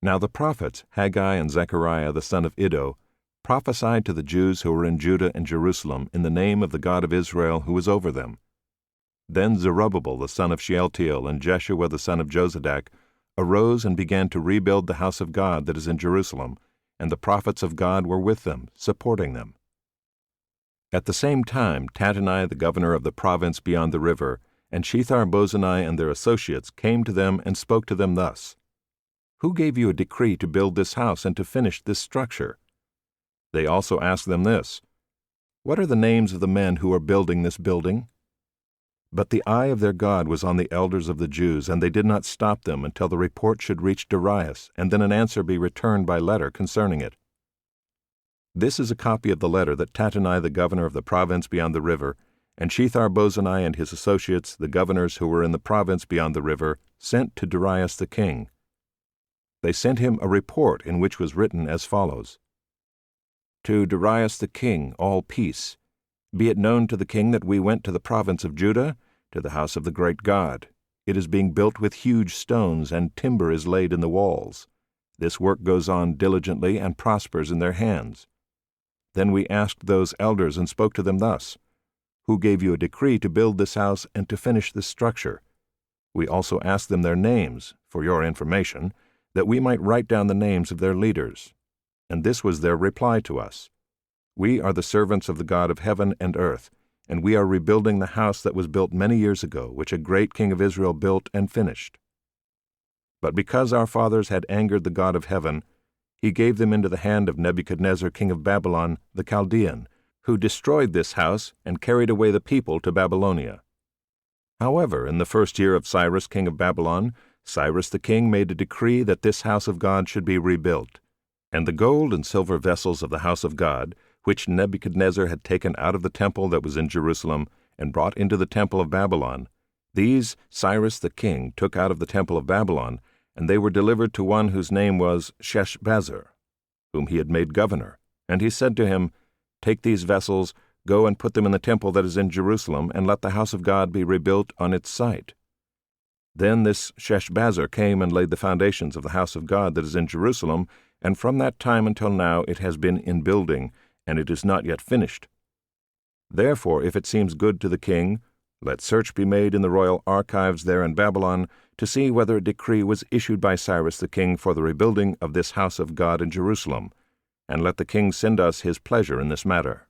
Now the prophets, Haggai and Zechariah the son of Iddo, prophesied to the Jews who were in Judah and Jerusalem in the name of the God of Israel who was over them. Then Zerubbabel the son of Shealtiel and Jeshua the son of Jozadak arose and began to rebuild the house of God that is in Jerusalem, and the prophets of God were with them, supporting them. At the same time Tattenai the governor of the province beyond the river, and Shethar-bozenai and their associates came to them and spoke to them thus: Who gave you a decree to build this house and to finish this structure? They also asked them this: What are the names of the men who are building this building? But the eye of their God was on the elders of the Jews, and they did not stop them until the report should reach Darius, and then an answer be returned by letter concerning it. This is a copy of the letter that Tattenai the governor of the province beyond the river, and Shethar-bozenai and his associates, the governors who were in the province beyond the river, sent to Darius the king. They sent him a report in which was written as follows: To Darius the king, all peace. Be it known to the king that we went to the province of Judah, to the house of the great God. It is being built with huge stones, and timber is laid in the walls. This work goes on diligently and prospers in their hands. Then we asked those elders and spoke to them thus: Who gave you a decree to build this house and to finish this structure? We also asked them their names, for your information, that we might write down the names of their leaders. And this was their reply to us: We are the servants of the God of heaven and earth, and we are rebuilding the house that was built many years ago, which a great king of Israel built and finished. But because our fathers had angered the God of heaven, he gave them into the hand of Nebuchadnezzar king of Babylon the Chaldean, who destroyed this house and carried away the people to Babylonia. However, in the first year of Cyrus king of Babylon, Cyrus the king made a decree that this house of God should be rebuilt. And the gold and silver vessels of the house of God, which Nebuchadnezzar had taken out of the temple that was in Jerusalem and brought into the temple of Babylon, these Cyrus the king took out of the temple of Babylon, and they were delivered to one whose name was Sheshbazzar, whom he had made governor. And he said to him, Take these vessels, go and put them in the temple that is in Jerusalem, and let the house of God be rebuilt on its site. Then this Sheshbazzar came and laid the foundations of the house of God that is in Jerusalem, and from that time until now it has been in building, and it is not yet finished. Therefore, if it seems good to the king, let search be made in the royal archives there in Babylon to see whether a decree was issued by Cyrus the king for the rebuilding of this house of God in Jerusalem, and let the king send us his pleasure in this matter.